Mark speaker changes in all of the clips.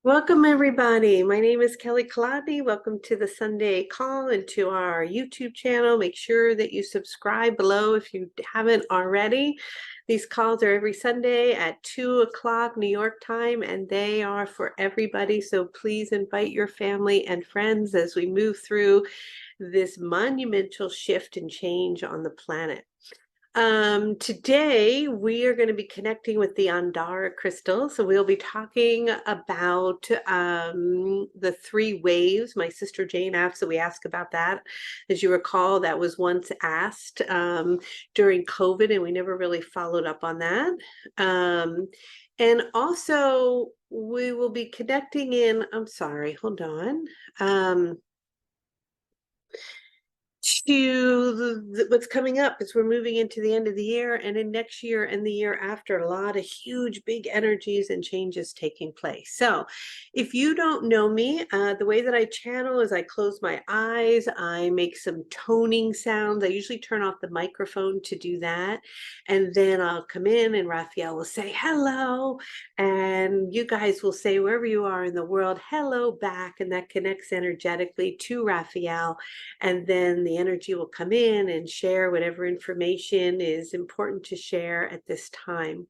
Speaker 1: Welcome, everybody. My name is Kelly Kaladi. Welcome to the Sunday call and to our YouTube channel. Make sure that you subscribe below if you haven't already. These calls are every Sunday at 2 o'clock New York time, and they are for everybody. So please invite your family and friends as we move through this monumental shift and change on the planet. Today we are going to be connecting with the Andara crystal. So we'll be talking about the three waves. My sister Jane asked, so we ask about that. As you recall, that was once asked during COVID, and we never really followed up on that. And also we will be connecting in, I'm sorry, hold on. To what's coming up as we're moving into the end of the year, and in next year and the year after, a lot of huge big energies and changes taking place. So if you don't know me, the way that I channel is I close my eyes, I make some toning sounds. I usually turn off the microphone to do that, and then I'll come in and Raphael will say hello, and you guys will say, wherever you are in the world, hello back, and that connects energetically to Raphael. And then the energy will come in and share whatever information is important to share at this time.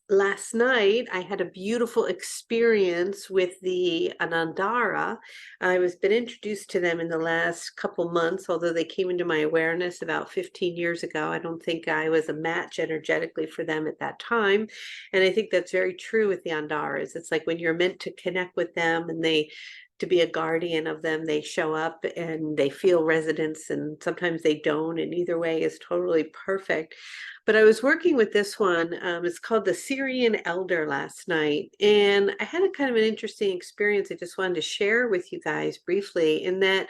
Speaker 1: Last night, I had a beautiful experience with the Andara. I was been introduced to them in the last couple months, although they came into my awareness about 15 years ago. I don't think I was a match energetically for them at that time. And I think that's very true with the Andaras. It's like when you're meant to connect with them and to be a guardian of them, they show up and they feel resonance, and sometimes they don't, and either way is totally perfect. But I was working with this one. It's called the Syrian Elder last night, and I had a kind of an interesting experience I just wanted to share with you guys briefly, in that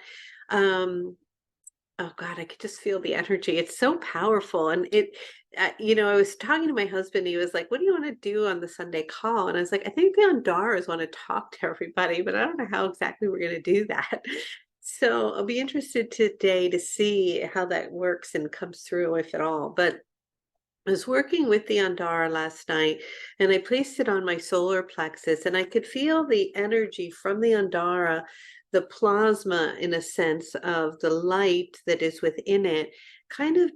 Speaker 1: oh God, I could just feel the energy. It's so powerful. And I was talking to my husband. He was like, what do you want to do on the Sunday call? And I was like, I think the Andaras want to talk to everybody, but I don't know how exactly we're going to do that. So I'll be interested today to see how that works and comes through, if at all. But I was working with the Andara last night, and I placed it on my solar plexus, and I could feel the energy from the Andara, the plasma, in a sense, of the light that is within it, kind of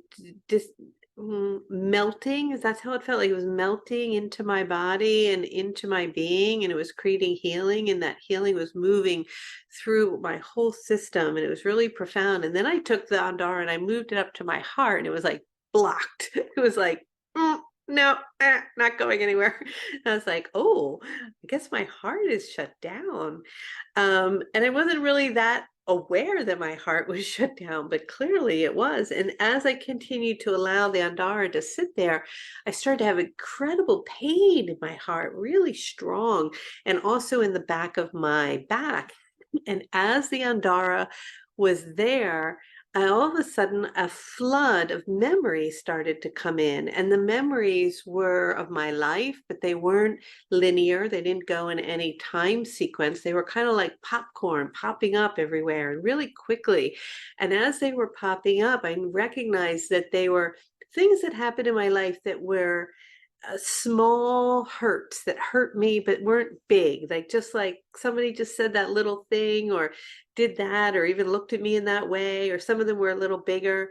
Speaker 1: just melting. Is that's how it felt? Like it was melting into my body and into my being, and it was creating healing, and that healing was moving through my whole system, and it was really profound. And then I took the Andara and I moved it up to my heart, and it was like blocked. It was like, no, not going anywhere. And I was like, oh, I guess my heart is shut down. And I wasn't really that aware that my heart was shut down, but clearly it was. And as I continued to allow the Andara to sit there, I started to have incredible pain in my heart, really strong, and also in the back of my back. And as the Andara was there, all of a sudden a flood of memories started to come in, and the memories were of my life, but they weren't linear. They didn't go in any time sequence. They were kind of like popcorn popping up everywhere and really quickly. And as they were popping up, I recognized that they were things that happened in my life that were small hurts that hurt me but weren't big, like just like somebody just said that little thing or did that or even looked at me in that way, or some of them were a little bigger,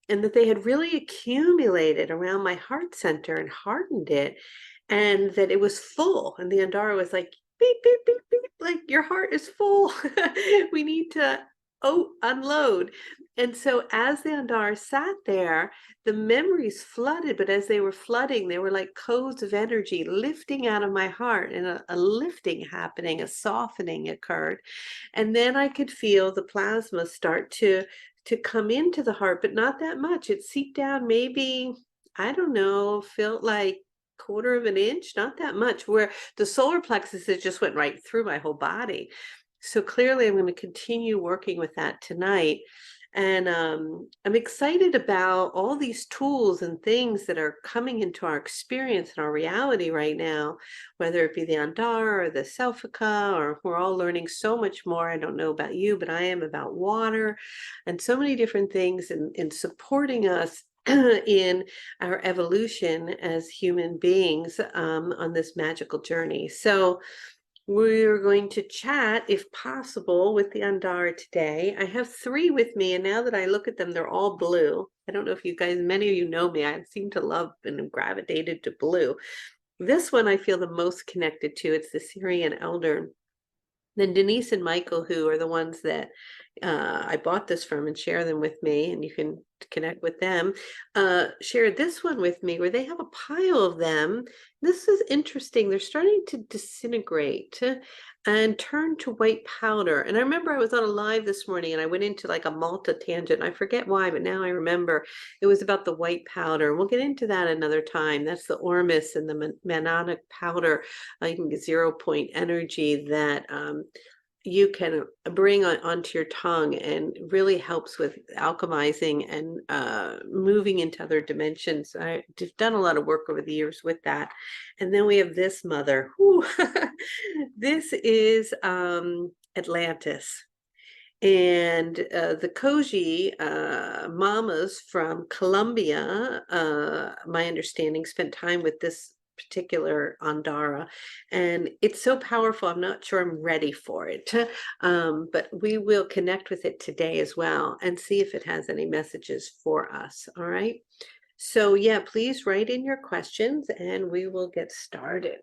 Speaker 1: and that they had really accumulated around my heart center and hardened it, and that it was full. And the Andara was like, beep beep beep beep, like your heart is full. We need to unload. And so as the Andara sat there, the memories flooded, but as they were flooding, they were like codes of energy lifting out of my heart, and a lifting happening, a softening occurred. And then I could feel the plasma start to come into the heart, but not that much. It seeped down, maybe, I don't know, felt like quarter of an inch, not that much, where the solar plexus, it just went right through my whole body. So clearly I'm going to continue working with that tonight. And I'm excited about all these tools and things that are coming into our experience and our reality right now, whether it be the Andara or the Selfika, or we're all learning so much more. I don't know about you, but I am, about water and so many different things, and supporting us in our evolution as human beings on this magical journey. So we're going to chat, if possible, with the Andara today. I have three with me, and now that I look at them, they're all blue. I don't know if you guys, many of you know me, I seem to love and gravitated to blue. This one I feel the most connected to. It's the Syrian elder. Then Denise and Michael, who are the ones that I bought this from and share them with me, and you can connect with them, shared this one with me where they have a pile of them. This is interesting. They're starting to disintegrate and turn to white powder. And I remember I was on a live this morning and I went into like a Malta tangent. I forget why, but now I remember it was about the white powder. We'll get into that another time. That's the ormus and the manonic powder. You can get 0 point energy that you can bring onto your tongue, and really helps with alchemizing and moving into other dimensions. I've done a lot of work over the years with that. And then we have this mother. This is Atlantis. And the Koji mamas from Colombia, my understanding, spent time with this particular Andara, and it's so powerful. I'm not sure I'm ready for it, but we will connect with it today as well and see if it has any messages for us. All right. So yeah, please write in your questions and we will get started.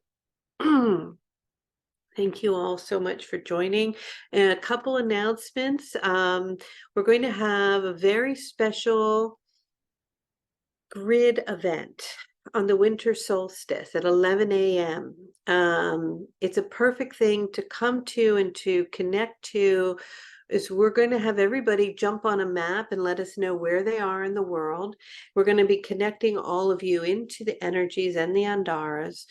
Speaker 1: Thank you all so much for joining. And a couple announcements. We're going to have a very special grid event on the winter solstice at 11 a.m. It's a perfect thing to come to and to connect to. Is we're going to have everybody jump on a map and let us know where they are in the world. We're going to be connecting all of you into the energies and the Andaras.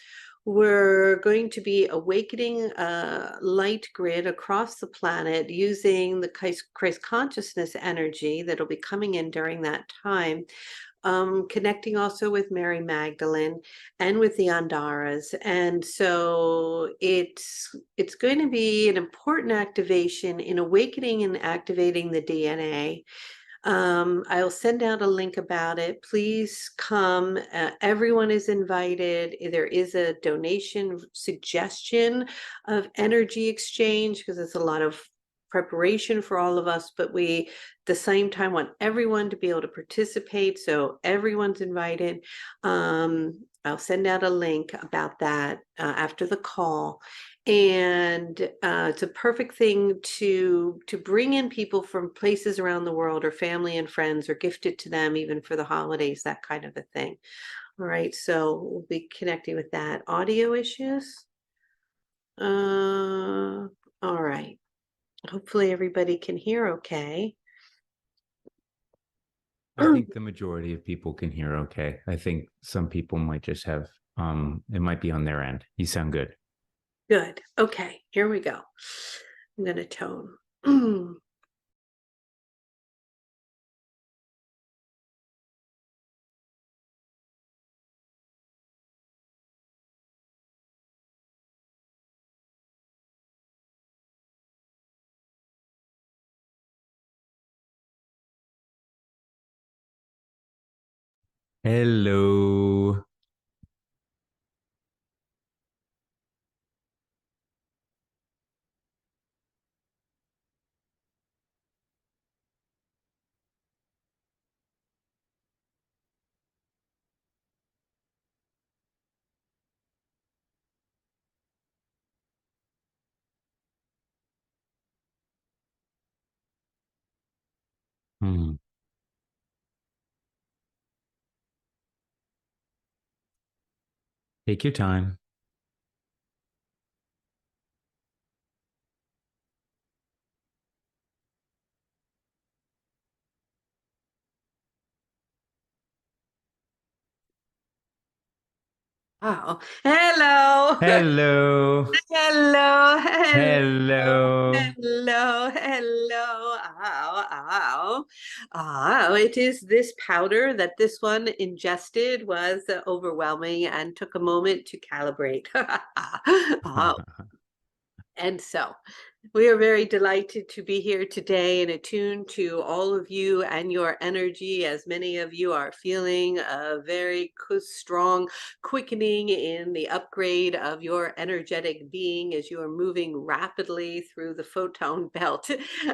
Speaker 1: We're going to be awakening a light grid across the planet using the Christ consciousness energy that'll be coming in during that time. Connecting also with Mary Magdalene and with the Andaras. And so it's going to be an important activation in awakening and activating the DNA. I'll send out a link about it. Please come. Everyone is invited. There is a donation suggestion of energy exchange because it's a lot of preparation for all of us, but we at the same time want everyone to be able to participate, so everyone's invited. I'll send out a link about that after the call. And it's a perfect thing to bring in people from places around the world, or family and friends, or gift it to them even for the holidays, that kind of a thing. All right, so we'll be connecting with that. Audio issues? All right. Hopefully everybody can hear okay.
Speaker 2: I think the majority of people can hear okay. I think some people might just have, it might be on their end. You sound good.
Speaker 1: Good. Okay, here we go. I'm going to tone.
Speaker 2: Hello. Hmm. Take your time.
Speaker 1: Oh, hello.
Speaker 2: Hello.
Speaker 1: Hello, hello,
Speaker 2: Hello.
Speaker 1: hello, hello. Ow, ow. Oh, it is this powder that this one ingested was overwhelming and took a moment to calibrate. Oh, and so We are very delighted to be here today and attuned to all of you and your energy, as many of you are feeling a very strong quickening in the upgrade of your energetic being as you are moving rapidly through the photon belt.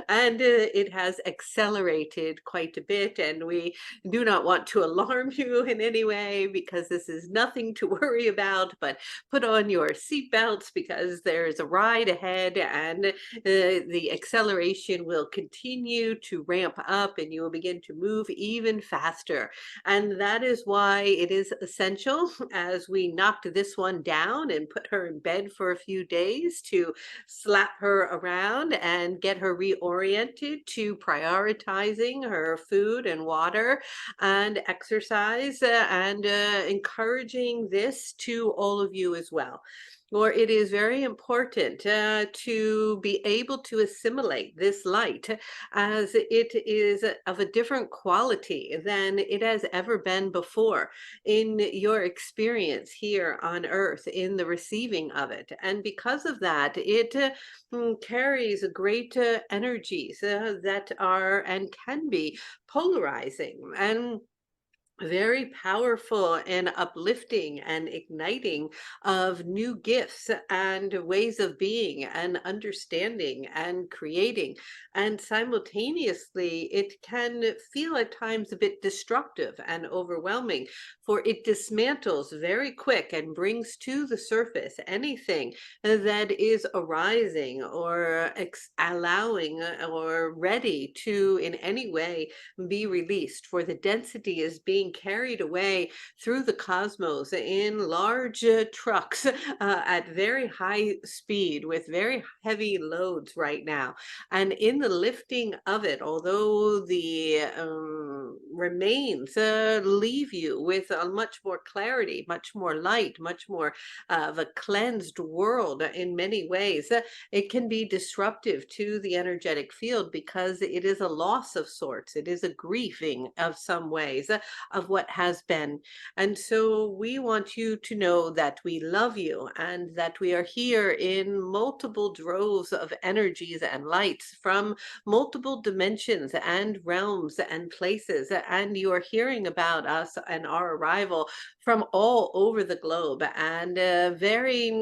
Speaker 1: And it has accelerated quite a bit, and we do not want to alarm you in any way because this is nothing to worry about, but put on your seatbelts because there's a ride ahead, and the acceleration will continue to ramp up and you will begin to move even faster. And that is why it is essential, as we knocked this one down and put her in bed for a few days, to slap her around and get her reoriented to prioritizing her food and water and exercise, and encouraging this to all of you as well. Or it is very important to be able to assimilate this light, as it is of a different quality than it has ever been before in your experience here on earth, in the receiving of it. And because of that, it carries great energies that are and can be polarizing and very powerful and uplifting and igniting of new gifts and ways of being and understanding and creating. And simultaneously, it can feel at times a bit destructive and overwhelming, for it dismantles very quick and brings to the surface anything that is arising or allowing or ready to in any way be released, for the density is being carried away through the cosmos in large trucks at very high speed with very heavy loads right now. And in the lifting of it, although the remains leave you with a much more clarity, much more light, much more of a cleansed world in many ways, it can be disruptive to the energetic field because it is a loss of sorts. It is a grieving of some ways of what has been. And so we want you to know that we love you and that we are here in multiple droves of energies and lights from multiple dimensions and realms and places. And you are hearing about us and our arrival from all over the globe, and very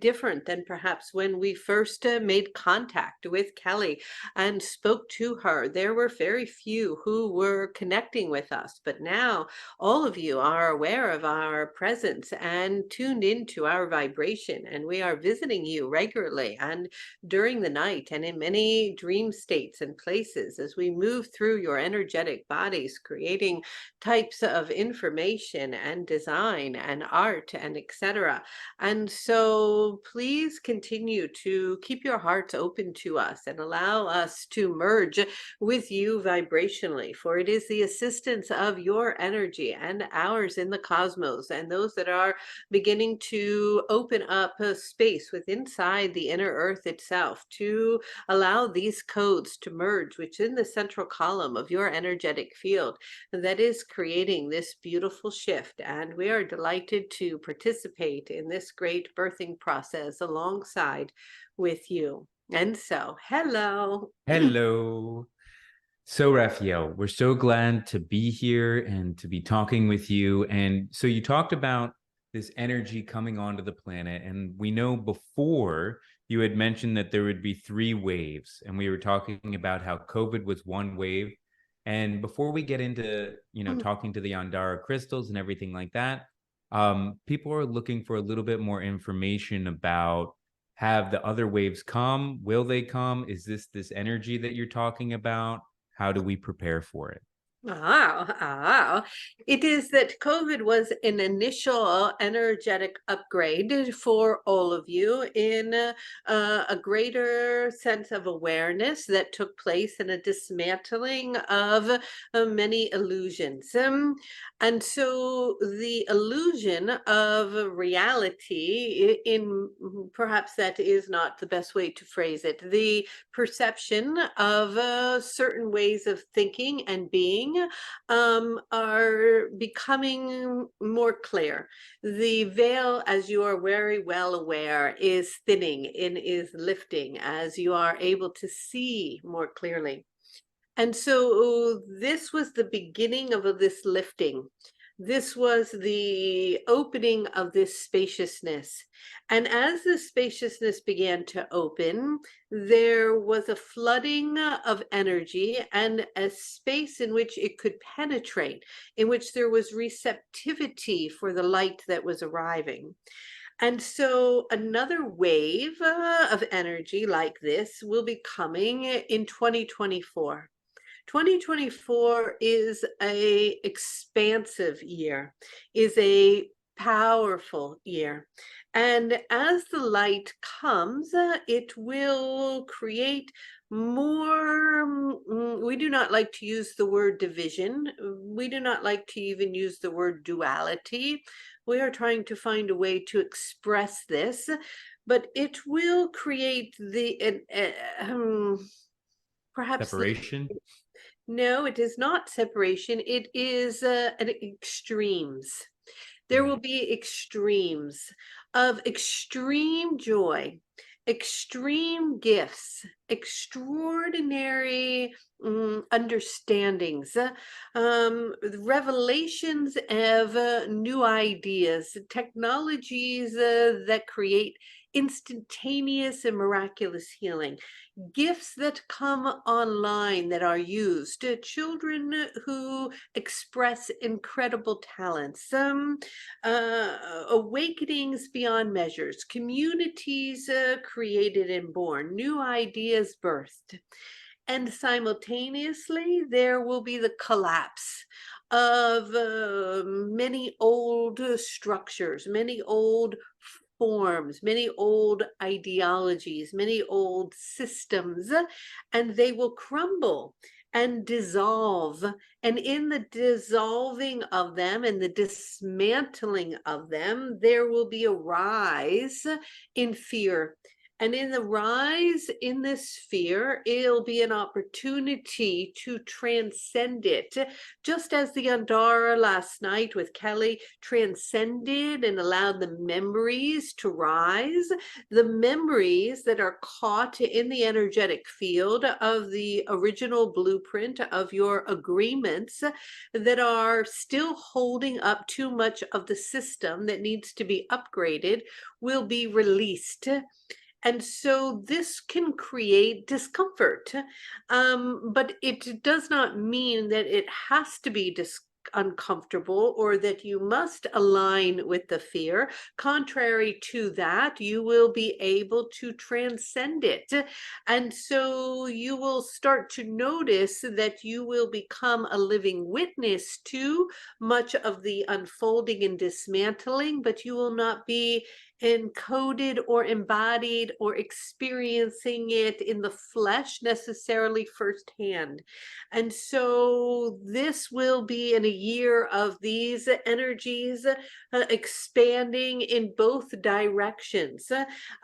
Speaker 1: different than perhaps when we first made contact with Kelly and spoke to her. There were very few who were connecting with us, but now all of you are aware of our presence and tuned into our vibration, and we are visiting you regularly and during the night and in many dream states and places as we move through your energetic bodies, creating types of information and design and art and etc. And so please continue to keep your hearts open to us and allow us to merge with you vibrationally, for it is the assistance of your energy and ours in the cosmos and those that are beginning to open up a space within inside the inner earth itself to allow these codes to merge within the central column of your energetic field that is creating this beautiful shift. And we are delighted to participate in this great birthing process alongside with you. And so, hello.
Speaker 2: Hello. So, Raphael, we're so glad to be here and to be talking with you. And so, you talked about this energy coming onto the planet. And we know before you had mentioned that there would be three waves. And we were talking about how COVID was one wave. And before we get into, talking to the Andara crystals and everything like that, people are looking for a little bit more information about, have the other waves come? Will they come? Is this energy that you're talking about? How do we prepare for it?
Speaker 1: It is that COVID was an initial energetic upgrade for all of you in a greater sense of awareness that took place in a dismantling of many illusions. And so the illusion of reality, in perhaps that is not the best way to phrase it, the perception of certain ways of thinking and being happening are becoming more clear. The veil, as you are very well aware, is thinning and is lifting as you are able to see more clearly. And so this was the beginning of this lifting. This was the opening of this spaciousness. And as the spaciousness began to open, there was a flooding of energy and a space in which it could penetrate, in which there was receptivity for the light that was arriving. And so another wave of energy like this will be coming in 2024. 2024 is a expansive year, is a powerful year. And as the light comes, it will create more, we do not like to use the word division. We do not like to even use the word duality. We are trying to find a way to express this, but it will create the, perhaps the,
Speaker 2: Separation.
Speaker 1: no, it is not separation. It is an extremes. There will
Speaker 2: Right.
Speaker 1: be extremes of extreme joy, extreme gifts, extraordinary understandings, revelations of new ideas, technologies that create instantaneous and miraculous healing, gifts that come online that are used, children who express incredible talents, awakenings beyond measures, communities created and born, new ideas birthed. And simultaneously, there will be the collapse of many old structures, many old forms, many old ideologies, many old systems, and they will crumble and dissolve. And in the dissolving of them and the dismantling of them, there will be a rise in fear. And in the rise in this fear, it'll be an opportunity to transcend it. Just as the Andara last night with Kelly transcended and allowed the memories to rise, the memories that are caught in the energetic field of the original blueprint of your agreements that are still holding up too much of the system that needs to be upgraded will be released. And so this can create discomfort, but it does not mean that it has to be uncomfortable or that you must align with the fear. Contrary to that, you will be able to transcend it. And so you will start to notice that you will become a living witness to much of the unfolding and dismantling, but you will not be encoded or embodied or experiencing it in the flesh necessarily firsthand. And so this will be in a year of these energies expanding in both directions,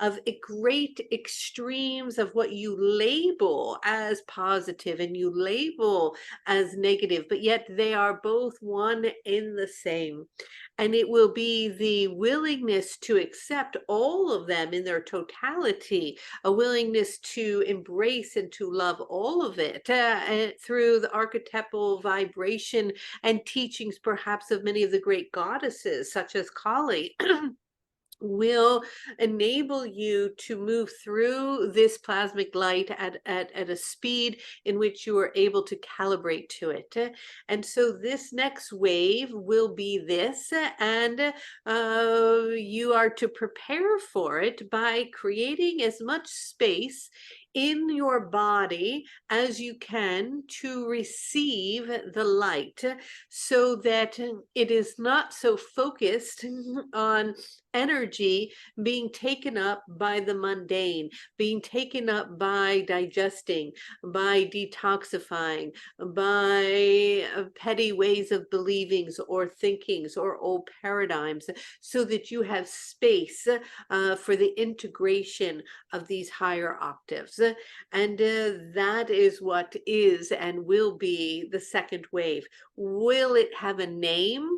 Speaker 1: of great extremes of what you label as positive and you label as negative, but yet they are both one in the same. And it will be the willingness to accept all of them in their totality, a willingness to embrace and to love all of it through the archetypal vibration and teachings, perhaps, of many of the great goddesses, such as Kali. Will enable you to move through this plasmic light at a speed in which you are able to calibrate to it. And so this next wave will be this, and you are to prepare for it by creating as much space in your body as you can to receive the light, so that it is not so focused on energy being taken up by the mundane, being taken up by digesting, by detoxifying, by petty ways of believings or thinkings or old paradigms, so that you have space for the integration of these higher octaves. and that is what is and will be the second wave. Will it have a name?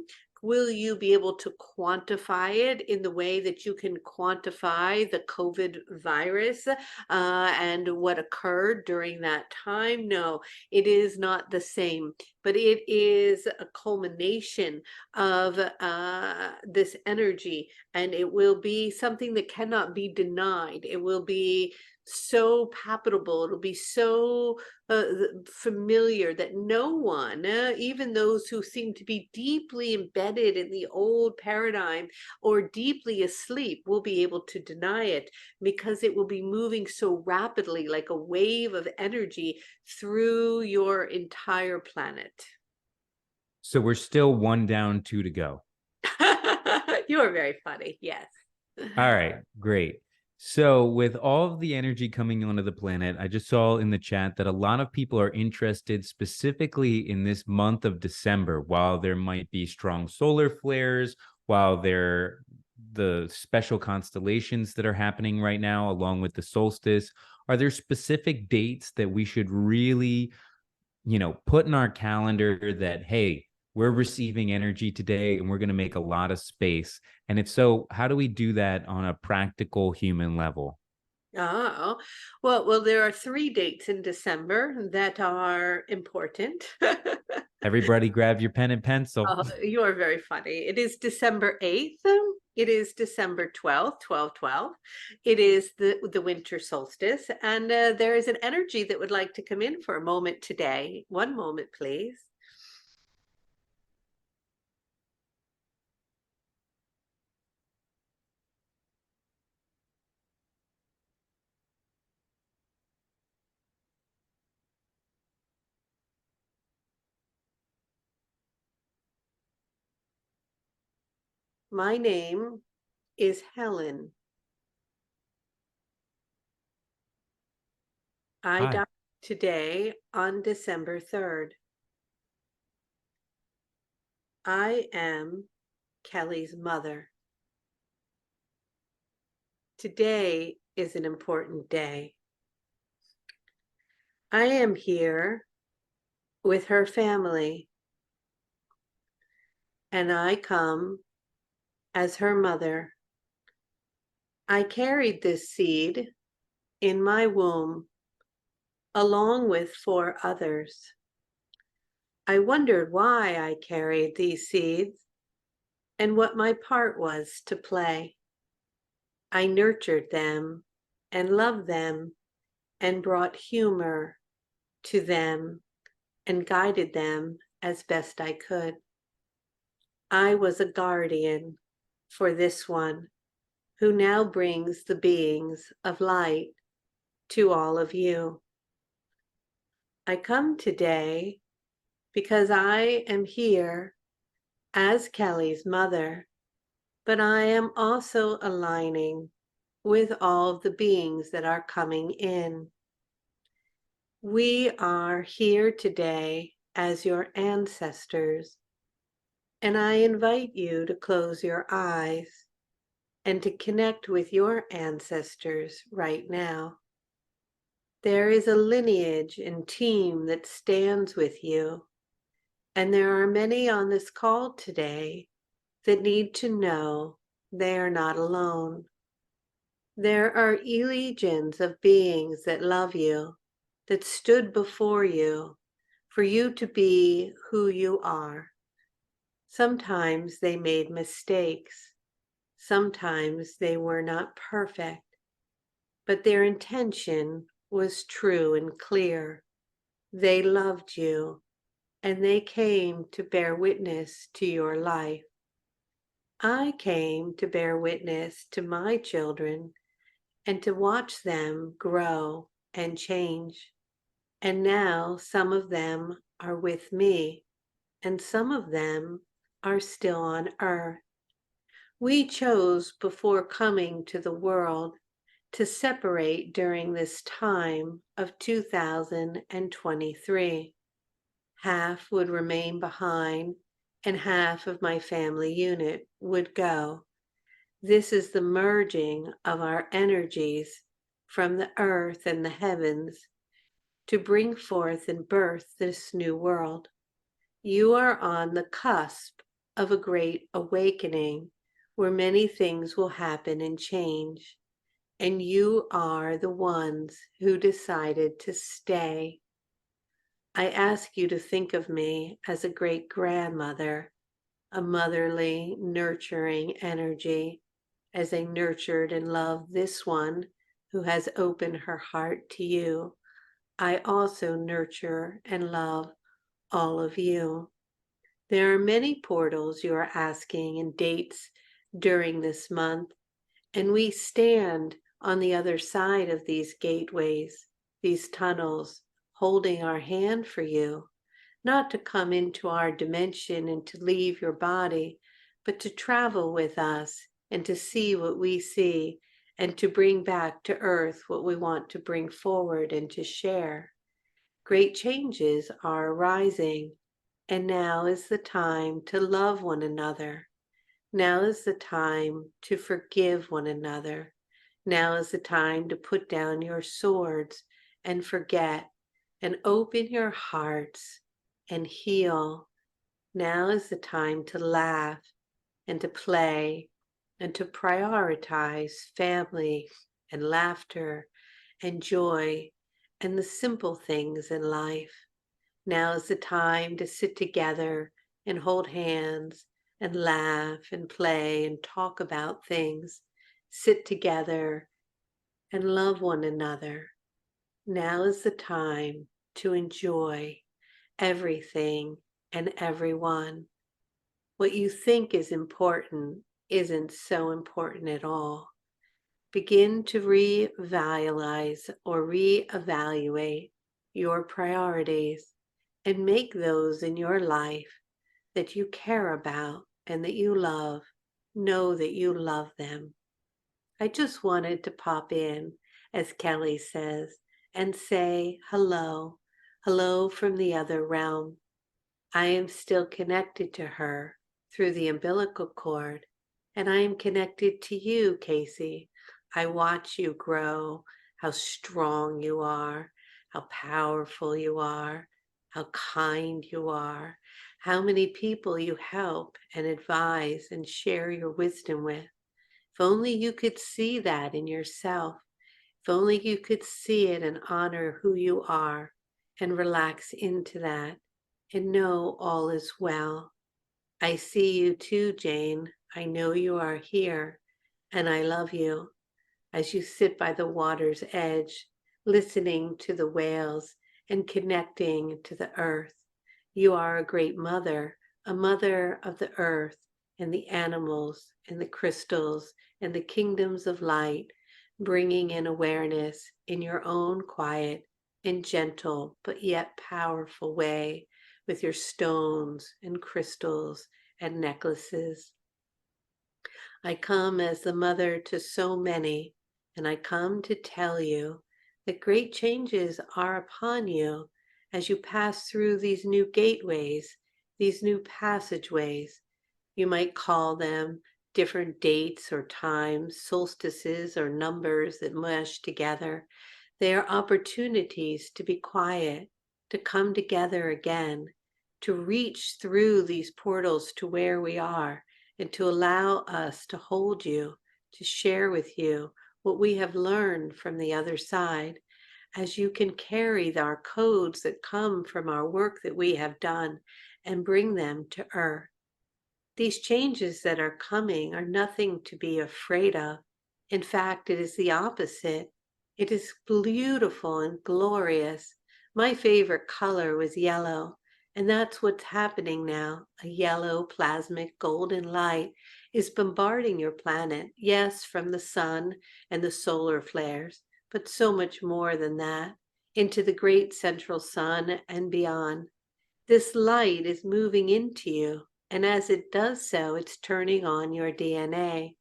Speaker 1: Will you be able to quantify it in the way that you can quantify the COVID virus and what occurred during that time? No, it is not the same, but it is a culmination of this energy, and it will be something that cannot be denied. It will be so palpable, it'll be so familiar that no one, even those who seem to be deeply embedded in the old paradigm or deeply asleep, will be able to deny it, because it will be moving so rapidly like a wave of energy through your entire planet.
Speaker 2: So we're still one down, two to go.
Speaker 1: You are very funny. Yes.
Speaker 2: All right, great. So, with all of the energy coming onto the planet, I just saw in the chat that a lot of people are interested specifically in this month of December. While there might be strong solar flares, while there the special constellations that are happening right now, along with the solstice, are there specific dates that we should really, put in our calendar that, hey, we're receiving energy today and we're going to make a lot of space? And if so, how do we do that on a practical human level?
Speaker 1: Oh, well, there are 3 dates in December that are important.
Speaker 2: Everybody grab your pen and pencil.
Speaker 1: Oh, you are very funny. It is December 8th. It is December 12th, 12/12. It is the winter solstice, and there is an energy that would like to come in for a moment today. One moment, please. My name is Helen. I
Speaker 2: Hi.
Speaker 1: died today on December 3rd. I am Kelly's mother. Today is an important day. I am here with her family, and I come as her mother. I carried this seed in my womb along with 4 others. I wondered why I carried these seeds and what my part was to play. I nurtured them and loved them and brought humor to them and guided them as best I could. I was a guardian for this one who now brings the beings of light to all of you. I come today because I am here as Kelly's mother, but I am also aligning with all of the beings that are coming in. We are here today as your ancestors, and I invite you to close your eyes and to connect with your ancestors right now. There is a lineage and team that stands with you, and there are many on this call today that need to know they are not alone. There are legions of beings that love you, that stood before you for you to be who you are. Sometimes they made mistakes. Sometimes they were not perfect, but their intention was true and clear. They loved you, and they came to bear witness to your life. I came to bear witness to my children and to watch them grow and change. And now some of them are with me, and some of them are still on earth. We chose before coming to the world to separate during this time of 2023. Half would remain behind, and half of my family unit would go. This is the merging of our energies from the earth and the heavens to bring forth and birth this new world. You are on the cusp of a great awakening where many things will happen and change, and you are the ones who decided to stay. I ask you to think of me as a great grandmother, a motherly, nurturing energy, as I nurtured and loved this one who has opened her heart to you. I also nurture and love all of you. There are many portals you are asking and dates during this month, and we stand on the other side of these gateways, these tunnels, holding our hand for you, not to come into our dimension and to leave your body, but to travel with us and to see what we see and to bring back to earth what we want to bring forward and to share. Great changes are arising, and now is the time to love one another. Now is the time to forgive one another. Now is the time to put down your swords and forget and open your hearts and heal. Now is the time to laugh and to play and to prioritize family and laughter and joy and the simple things in life. Now is the time to sit together and hold hands and laugh and play and talk about things. Sit together and love one another. Now is the time to enjoy everything and everyone. What you think is important isn't so important at all. Begin to reevaluate or reevaluate your priorities and make those in your life that you care about and that you love. Know that you love them. I just wanted to pop in, as Kelly says, and say hello, hello from the other realm. I am still connected to her through the umbilical cord, and I am connected to you, Casey. I watch you grow, how strong you are, how powerful you are, how kind you are, how many people you help and advise and share your wisdom with. If only you could see that in yourself. If only you could see it and honor who you are and relax into that and know all is well. I see you too, Jane. I know you are here, and I love you. As you sit by the water's edge, listening to the whales and connecting to the earth. You are a great mother, a mother of the earth and the animals and the crystals and the kingdoms of light, bringing in awareness in your own quiet and gentle but yet powerful way with your stones and crystals and necklaces. I come as the mother to so many, and I come to tell you that great changes are upon you as you pass through these new gateways, these new passageways. You might call them different dates or times, solstices or numbers that mesh together. They are opportunities to be quiet, to come together again, to reach through these portals to where we are, and to allow us to hold you, to share with you what we have learned from the other side, as you can carry our codes that come from our work that we have done and bring them to earth. These changes that are coming are nothing to be afraid of. In fact, it is the opposite. It is beautiful and glorious. My favorite color was yellow, and that's what's happening now. A yellow plasmic golden light is bombarding your planet, yes, from the sun and the solar flares, but so much more than that, into the great central sun and beyond. This light is moving into you, and as it does so, it's turning on your DNA,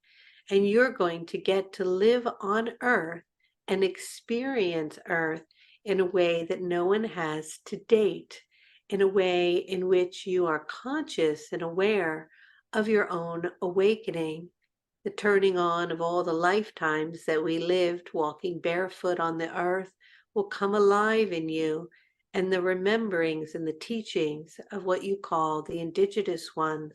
Speaker 1: and you're going to get to live on Earth and experience Earth in a way that no one has to date, in a way in which you are conscious and aware of your own awakening. The turning on of all the lifetimes that we lived walking barefoot on the earth will come alive in you, and the rememberings and the teachings of what you call the indigenous ones,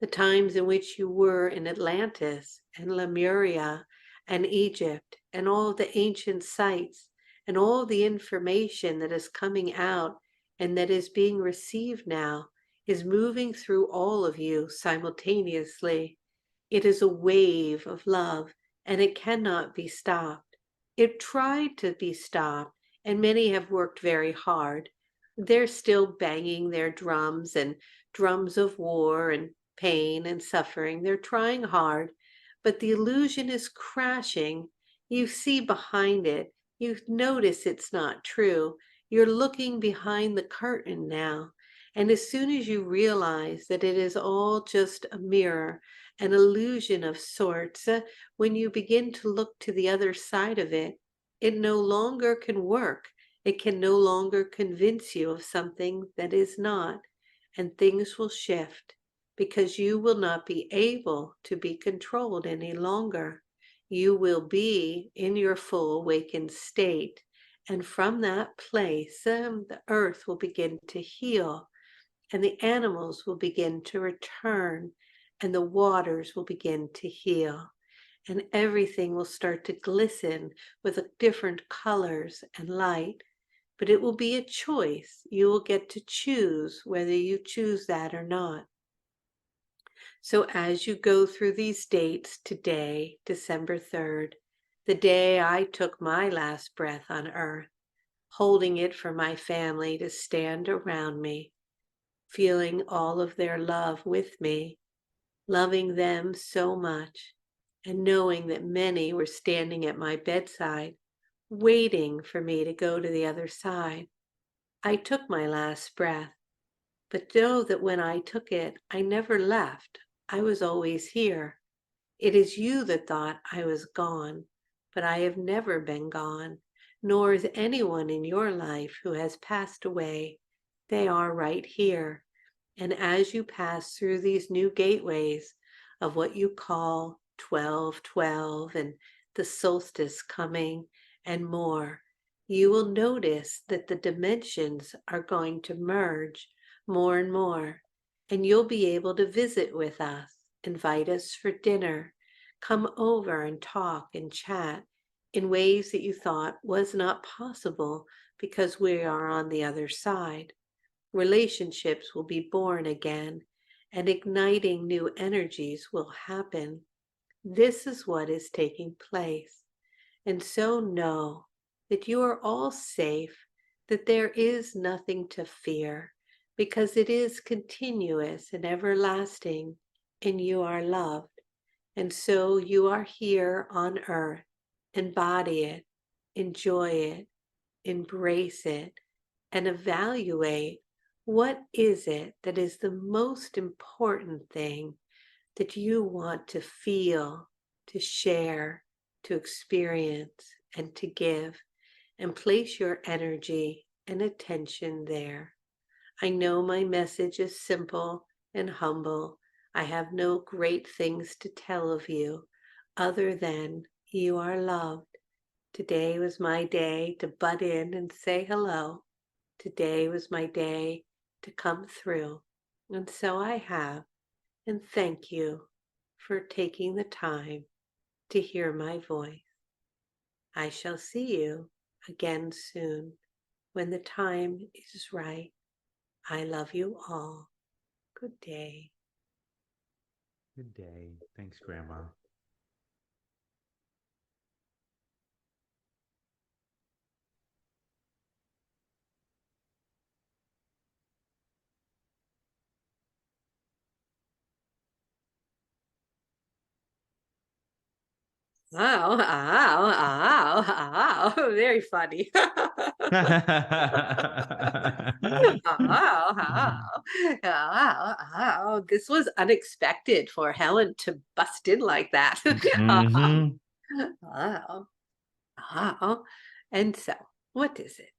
Speaker 1: the times in which you were in Atlantis and Lemuria and Egypt and all the ancient sites and all the information that is coming out and that is being received now is moving through all of you simultaneously. It is a wave of love and it cannot be stopped. It tried to be stopped, and many have worked very hard. They're still banging their drums and drums of war and pain and suffering. They're trying hard, but the illusion is crashing. You see behind it. You notice it's not true. You're looking behind the curtain now. And as soon as you realize that it is all just a mirror, an illusion of sorts, when you begin to look to the other side of it, it no longer can work. It can no longer convince you of something that is not, and things will shift because you will not be able to be controlled any longer. You will be in your full awakened state. And from that place, the earth will begin to heal, and the animals will begin to return, and the waters will begin to heal, and everything will start to glisten with different colors and light. But it will be a choice. You will get to choose whether you choose that or not. So as you go through these dates today, December 3rd, the day I took my last breath on earth, holding it for my family to stand around me, feeling all of their love with me, loving them so much, and knowing that many were standing at my bedside, waiting for me to go to the other side. I took my last breath, but know that when I took it, I never left. I was always here. It is you that thought I was gone, but I have never been gone, nor is anyone in your life who has passed away. They are right here. And as you pass through these new gateways of what you call 1212 and the solstice coming and more, you will notice that the dimensions are going to merge more and more, and you'll be able to visit with us, invite us for dinner, come over and talk and chat in ways that you thought was not possible because we are on the other side. Relationships will be born again, and igniting new energies will happen. This is what is taking place. And so know that you are all safe, that there is nothing to fear, because it is continuous and everlasting, and you are loved. And so you are here on earth. Embody it, enjoy it, embrace it, and evaluate what is it that is the most important thing that you want to feel, to share, to experience, and to give, and place your energy and attention there. I know my message is simple and humble. I have no great things to tell of you other than you are loved. Today was my day to butt in and say hello. Today was my day to come through. And so I have. And thank you for taking the time to hear my voice. I shall see you again soon when the time is right. I love you all. Good day.
Speaker 2: Good day. Thanks, Grandma.
Speaker 1: Wow, ow, ow, ow. Very funny. Oh, oh, oh, oh. This was unexpected for Helen to bust in like that.
Speaker 2: Hmm.
Speaker 1: Oh, oh. And so, what is it?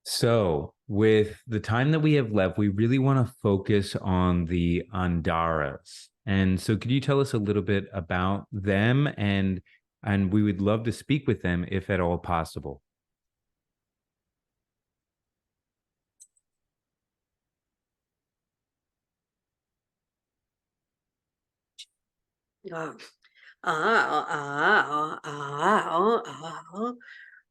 Speaker 2: So, with the time that we have left, we really want to focus on the Andaras. And so could you tell us a little bit about them, and we would love to speak with them if at all possible.
Speaker 1: Oh, oh.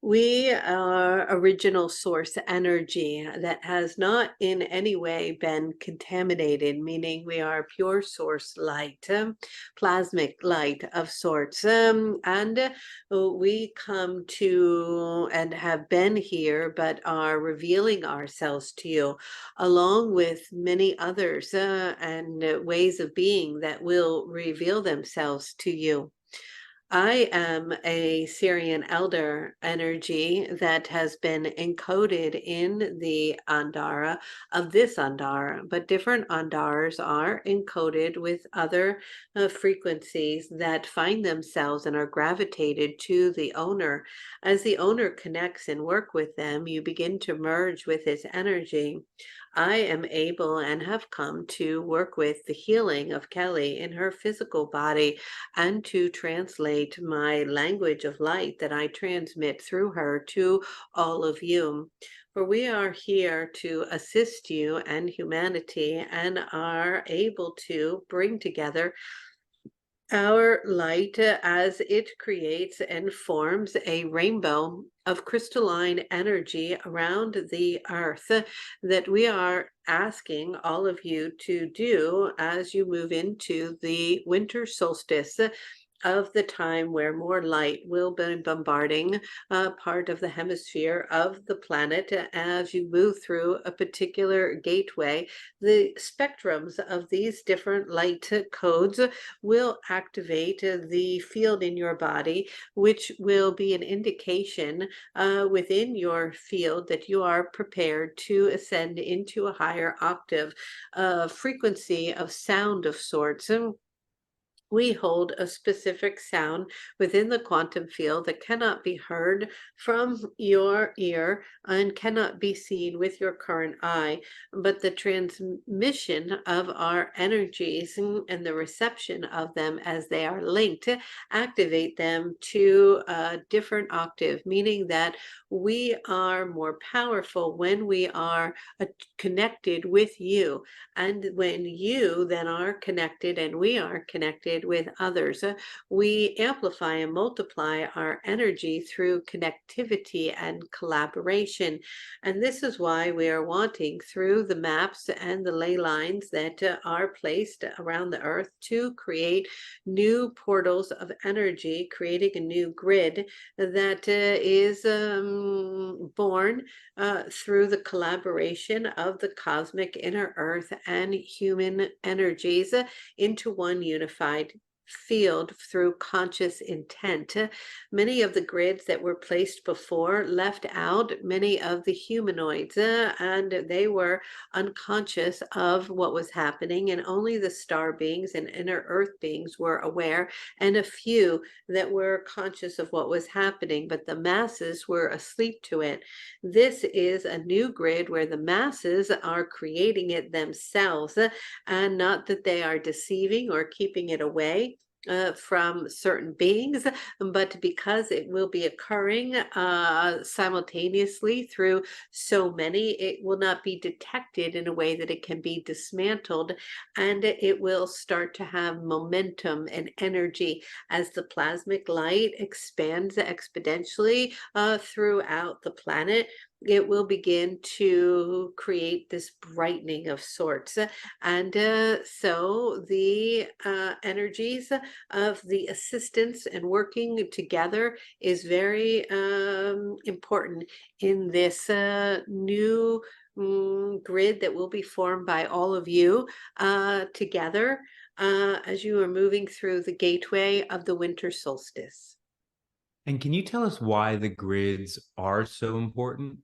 Speaker 1: We are original source energy that has not in any way been contaminated, meaning we are pure source light, plasmic light of sorts. And we come to and have been here, but are revealing ourselves to you, along with many others and ways of being that will reveal themselves to you. I am a Syrian elder energy that has been encoded in the Andara of this Andara, but different Andaras are encoded with other frequencies that find themselves and are gravitated to the owner. As the owner connects and work with them, you begin to merge with his energy. I am able and have come to work with the healing of Kelly in her physical body and to translate my language of light that I transmit through her to all of you. For we are here to assist you and humanity and are able to bring together our light as it creates and forms a rainbow of crystalline energy around the earth that we are asking all of you to do as you move into the winter solstice of the time where more light will be bombarding part of the hemisphere of the planet as you move through a particular gateway. The spectrums of these different light codes will activate the field in your body, which will be an indication within your field that you are prepared to ascend into a higher octave frequency of sound of sorts. We hold a specific sound within the quantum field that cannot be heard from your ear and cannot be seen with your current eye, but the transmission of our energies and the reception of them as they are linked activate them to a different octave, meaning that we are more powerful when we are connected with you. And when you then are connected and we are connected with others, we amplify and multiply our energy through connectivity and collaboration. And this is why we are wanting through the maps and the ley lines that are placed around the earth to create new portals of energy, creating a new grid that is born through the collaboration of the cosmic inner earth and human energies into one unified field through conscious intent. Many of the grids that were placed before left out many of the humanoids, and they were unconscious of what was happening, and only the star beings and inner earth beings were aware, and a few that were conscious of what was happening, but the masses were asleep to it. This is a new grid where the masses are creating it themselves, and not that they are deceiving or keeping it away from certain beings, but because it will be occurring simultaneously through so many, it will not be detected in a way that it can be dismantled, and it will start to have momentum and energy as the plasmic light expands exponentially throughout the planet. It will begin to create this brightening of sorts. And so the energies of the assistance and working together is very important in this new grid that will be formed by all of you together as you are moving through the gateway of the winter solstice.
Speaker 2: And can you tell us why the grids are so important?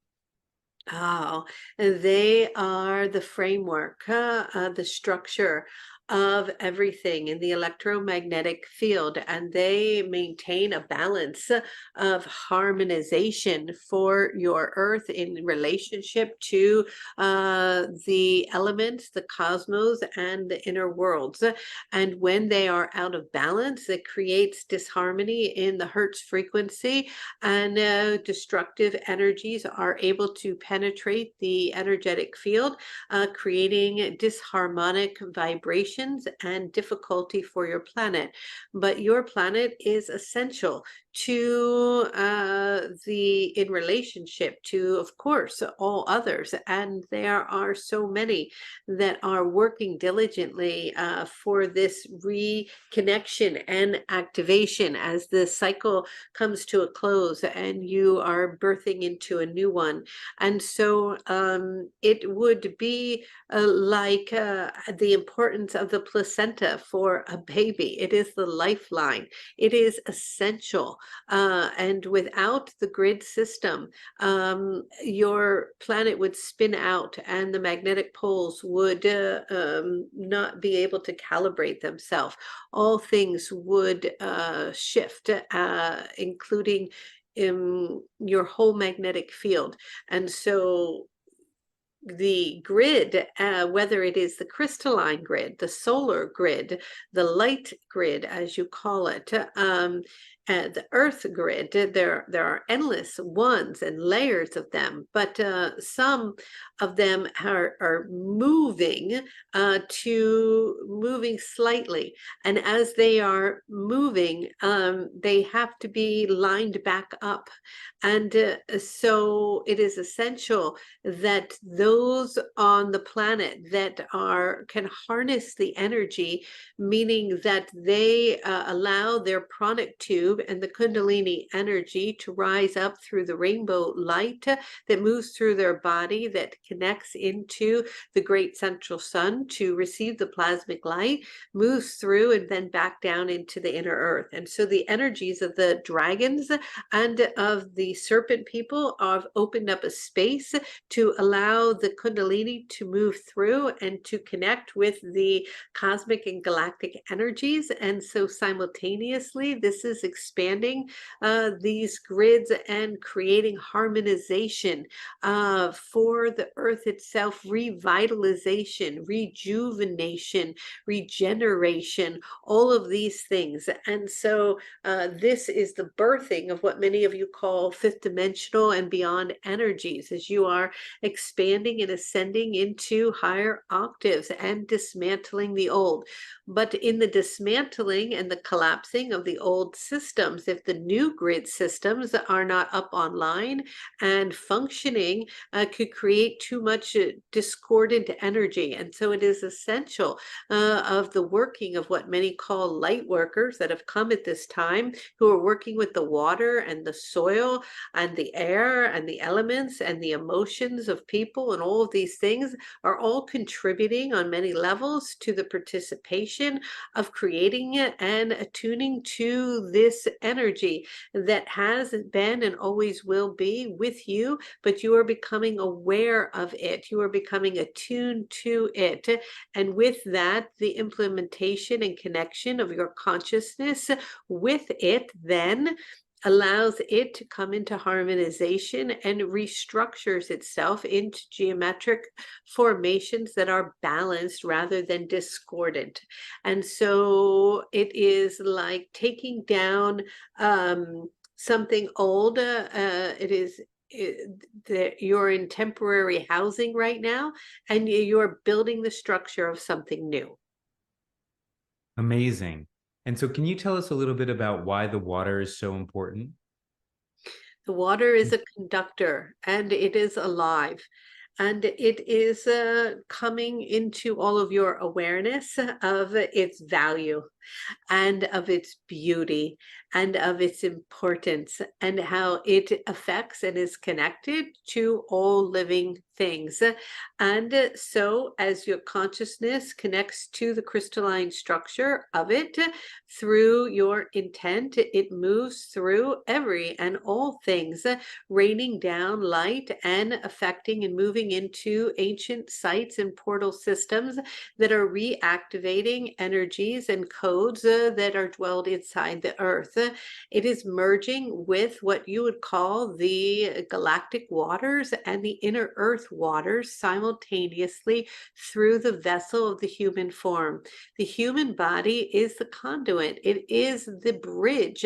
Speaker 1: Oh, they are the framework, the structure of everything in the electromagnetic field, and they maintain a balance of harmonization for your earth in relationship to the elements, the cosmos, and the inner worlds. And when they are out of balance, it creates disharmony in the Hertz frequency, and destructive energies are able to penetrate the energetic field, creating disharmonic vibrations and difficulty for your planet. But your planet is essential to in relationship to, of course, all others. And there are so many that are working diligently for this reconnection and activation as the cycle comes to a close and you are birthing into a new one. And so it would be like the importance of the placenta for a baby. It is the lifeline. It is essential. And without the grid system, your planet would spin out and the magnetic poles would not be able to calibrate themselves. All things would shift, including your whole magnetic field. And so the grid, whether it is the crystalline grid, the solar grid, the light grid, as you call it, the earth grid, there are endless ones and layers of them, but some of them are moving moving slightly. And as they are moving, they have to be lined back up. And so it is essential that those on the planet that can harness the energy, meaning that they allow their pranic tube and the kundalini energy to rise up through the rainbow light that moves through their body, that connects into the great central sun to receive the plasmic light, moves through and then back down into the inner earth. And so the energies of the dragons and of the serpent people have opened up a space to allow the kundalini to move through and to connect with the cosmic and galactic energies. And so simultaneously, this is expanding these grids and creating harmonization for the earth itself, revitalization, rejuvenation, regeneration, all of these things. And so this is the birthing of what many of you call fifth dimensional and beyond energies, as you are expanding and ascending into higher octaves and dismantling the old. But in the dismantling and the collapsing of the old systems, if the new grid systems are not up online and functioning, could create too much discordant energy. And so it is essential of the working of what many call light workers that have come at this time, who are working with the water and the soil and the air and the elements and the emotions of people, and all of these things are all contributing on many levels to the participation of creating it and attuning to this energy that has been and always will be with you, but you are becoming aware of it. You are becoming attuned to it. And with that, the implementation and connection of your consciousness with it then allows it to come into harmonization and restructures itself into geometric formations that are balanced rather than discordant. And so it is like taking down something old. You're in temporary housing right now, and you're building the structure of something new.
Speaker 2: Amazing. And so, can you tell us a little bit about why the water is so important?
Speaker 1: The water is a conductor and it is alive. And it is coming into all of your awareness of its value. and of its beauty and of its importance and how it affects and is connected to all living things. And so, as your consciousness connects to the crystalline structure of it through your intent, it moves through every and all things, raining down light and affecting and moving into ancient sites and portal systems that are reactivating energies and codes that are dwelled inside the earth. It is merging with what you would call the galactic waters and the inner earth waters simultaneously through the vessel of the human form. The human body is the conduit, it is the bridge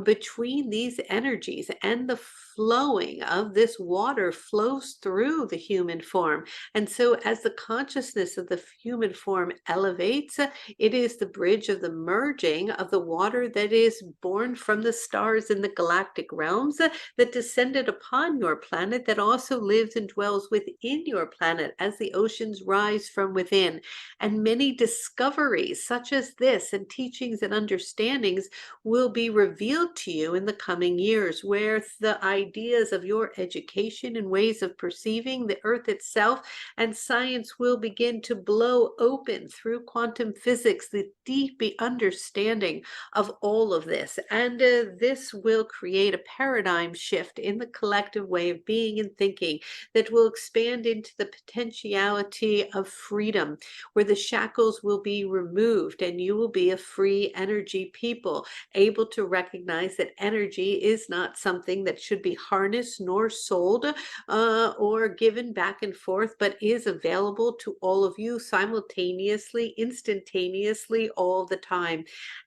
Speaker 1: between these energies, and the flowing of this water flows through the human form. And so, as the consciousness of the human form elevates, it is the bridge of the merging of the water that is born from the stars in the galactic realms that descended upon your planet, that also lives and dwells within your planet as the oceans rise from within. And many discoveries, such as this, and teachings and understandings will be revealed to you in the coming years, where the ideas of your education and ways of perceiving the earth itself and science will begin to blow open through quantum physics the deep understanding of all of this. And this will create a paradigm shift in the collective way of being and thinking that will expand into the potentiality of freedom, where the shackles will be removed and you will be a free energy people, able to recognize that energy is not something that should be harnessed nor sold or given back and forth, but is available to all of you simultaneously, instantaneously, all the time.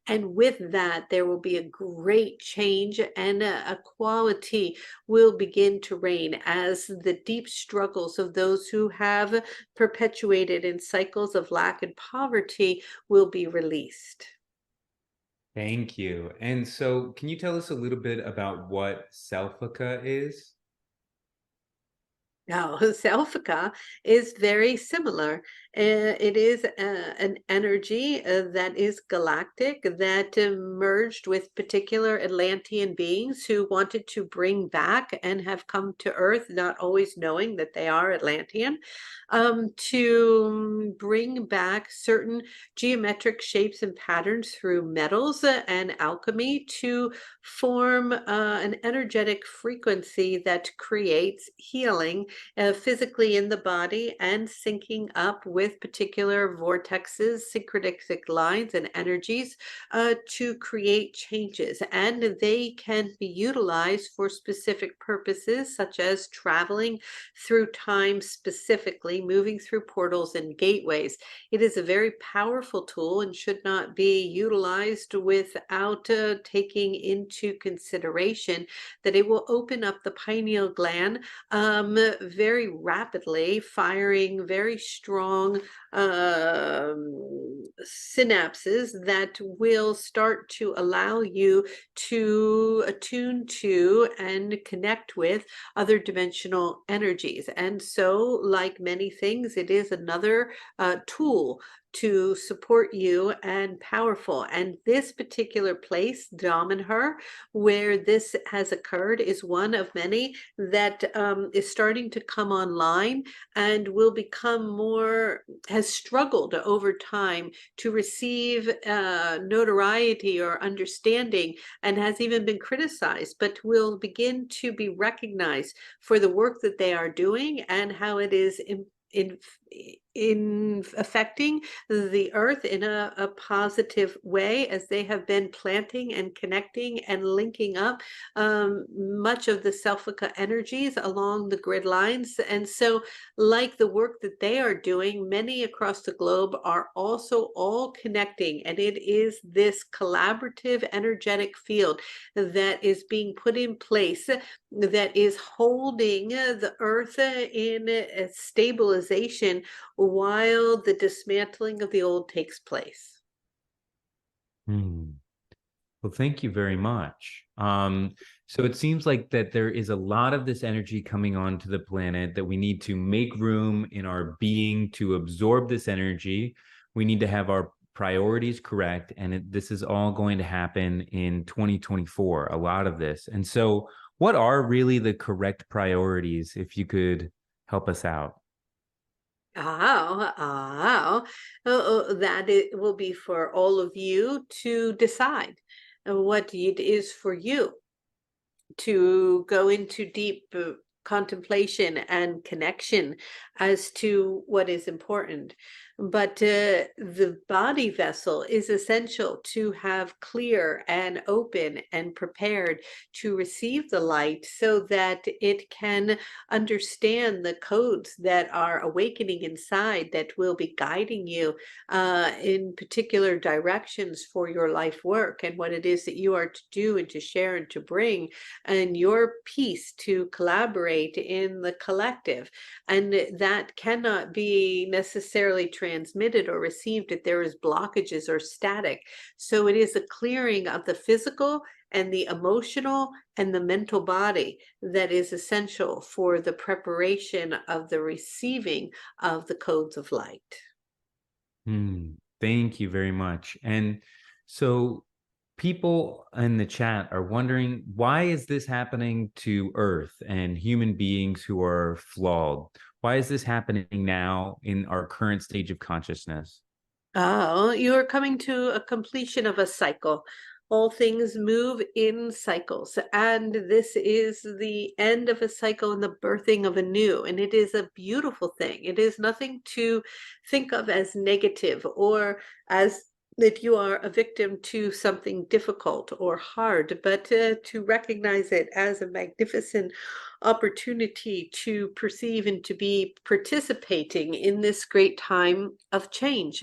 Speaker 1: And with that, there will be a great change, and a quality will begin to reign as the deep struggles of those who have perpetuated in cycles of lack and poverty will be released.
Speaker 2: Thank you. And so, can you tell us a little bit about what Selfica is?
Speaker 1: No, Selfica is very similar. It is an energy that is galactic, that merged with particular Atlantean beings who wanted to bring back and have come to Earth, not always knowing that they are Atlantean, to bring back certain geometric shapes and patterns through metals and alchemy to form an energetic frequency that creates healing physically in the body, and syncing up with particular vortexes, synchronistic lines, and energies to create changes. And they can be utilized for specific purposes, such as traveling through time, specifically moving through portals and gateways. It is a very powerful tool and should not be utilized without taking into consideration that it will open up the pineal gland very rapidly, firing very strong synapses that will start to allow you to attune to and connect with other dimensional energies. And so, like many things, it is another tool to support you and powerful. And this particular place, Damanhur, where this has occurred, is one of many that is starting to come online and will become more, has struggled over time to receive notoriety or understanding, and has even been criticized, but will begin to be recognized for the work that they are doing and how it is in in affecting the earth in a positive way, as they have been planting and connecting and linking up much of the Selfica energies along the grid lines. And so, like the work that they are doing, many across the globe are also all connecting, and it is this collaborative energetic field that is being put in place that is holding the earth in a stabilization while the dismantling of the old takes place.
Speaker 2: Hmm. Well, thank you very much. So it seems like that there is a lot of this energy coming onto the planet, that we need to make room in our being to absorb this energy. We need to have our priorities correct, and this is all going to happen in 2024, a lot of this. And so, what are really the correct priorities, if you could help us out?
Speaker 1: That it will be for all of you to decide what it is for you to go into deep contemplation and connection as to what is important. But the body vessel is essential to have clear and open and prepared to receive the light so that it can understand the codes that are awakening inside that will be guiding you in particular directions for your life work and what it is that you are to do and to share and to bring and your piece to collaborate in the collective. And that cannot be necessarily transmitted or received if there is blockages or static. So it is a clearing of the physical and the emotional and the mental body that is essential for the preparation of the receiving of the codes of light.
Speaker 2: Thank you very much. And so people in the chat are wondering, why is this happening to Earth and human beings who are flawed? Why is this happening now in our current stage of consciousness?
Speaker 1: Oh, you are coming to a completion of a cycle. All things move in cycles, and this is the end of a cycle and the birthing of a new, and it is a beautiful thing. It is nothing to think of as negative or as that you are a victim to something difficult or hard, but to recognize it as a magnificent opportunity to perceive and to be participating in this great time of change.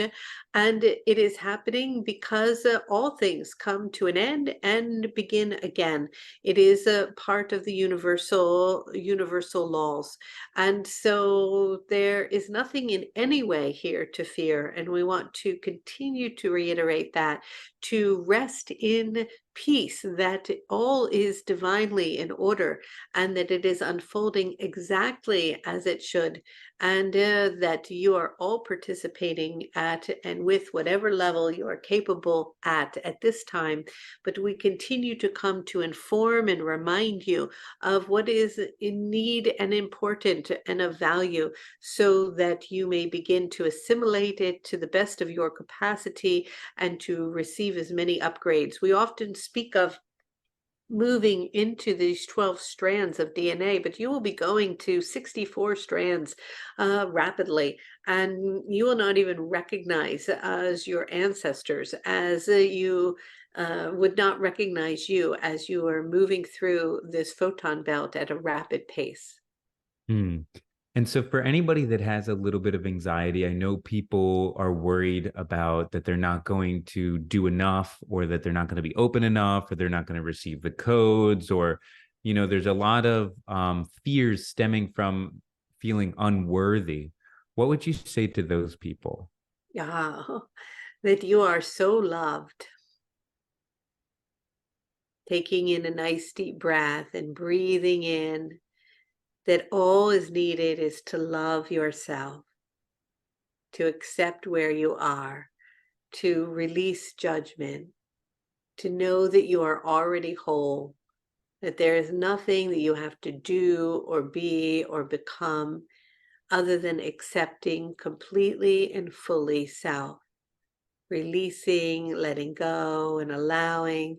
Speaker 1: And it is happening because all things come to an end and begin again. It is a part of the universal laws. And so there is nothing in any way here to fear. And we want to continue to reiterate that, to rest in peace, that all is divinely in order and that it is unfolding exactly as it should, and that you are all participating at and with whatever level you are capable at this time. But we continue to come to inform and remind you of what is in need and important and of value so that you may begin to assimilate it to the best of your capacity and to receive as many upgrades. We often speak of moving into these 12 strands of DNA, but you will be going to 64 strands rapidly, and you will not even recognize as your ancestors, as you would not recognize you as you are moving through this photon belt at a rapid pace.
Speaker 2: Hmm. And so, for anybody that has a little bit of anxiety, I know people are worried about that they're not going to do enough, or that they're not going to be open enough, or they're not going to receive the codes, or, there's a lot of fears stemming from feeling unworthy. What would you say to those people?
Speaker 1: Yeah, that you are so loved. Taking in a nice deep breath and breathing in, that all is needed is to love yourself, to accept where you are, to release judgment, to know that you are already whole, that there is nothing that you have to do or be or become other than accepting completely and fully self, releasing, letting go, and allowing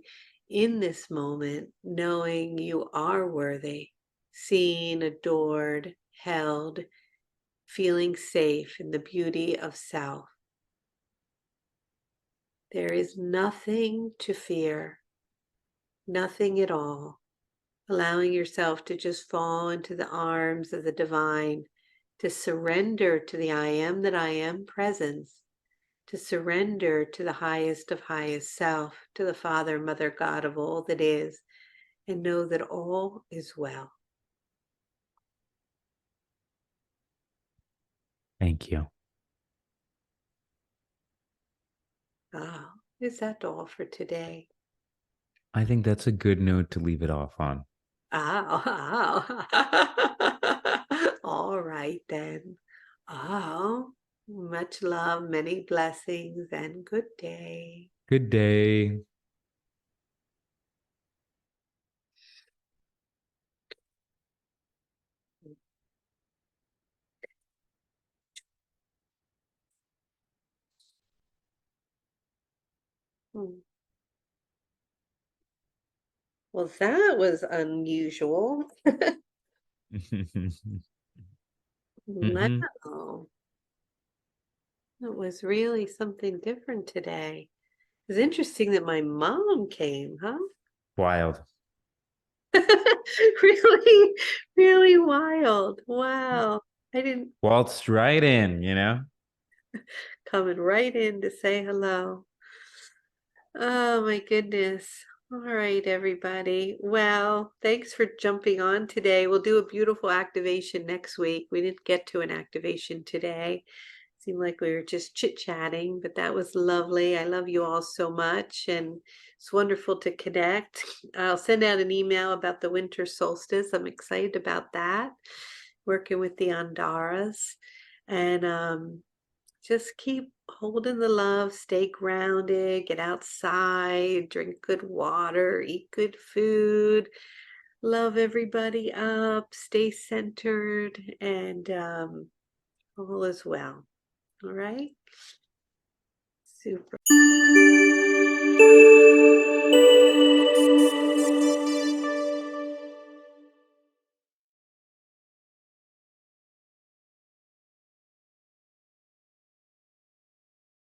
Speaker 1: in this moment, knowing you are worthy, seen, adored, held, feeling safe in the beauty of self. There is nothing to fear, nothing at all. Allowing yourself to just fall into the arms of the divine, to surrender to the I am that I am presence, to surrender to the highest of highest self, to the Father, Mother, God of all that is, and know that all is well.
Speaker 2: Thank you.
Speaker 1: Ah, is that all for today?
Speaker 2: I think that's a good note to leave it off on.
Speaker 1: Oh, oh. All right then. Oh. Much love, many blessings, and good day.
Speaker 2: Good day.
Speaker 1: Hmm. Well, that was unusual.
Speaker 2: Hmm.
Speaker 1: Wow. It was really something different today. It's interesting that my mom came, huh?
Speaker 2: Wild.
Speaker 1: Really, really wild. Wow. I didn't
Speaker 2: Waltzed right in, you know?
Speaker 1: coming right in to say hello. Oh my goodness. All right, everybody. Well, thanks for jumping on today. We'll do a beautiful activation next week. We didn't get to an activation today. Seemed like we were just chit-chatting, but that was lovely. I love you all so much, and it's wonderful to connect. I'll send out an email about the winter solstice. I'm excited about that. Working with the Andaras. And just keep holding the love, stay grounded, get outside, drink good water, eat good food, love everybody up, stay centered, and all is well. All right. Super.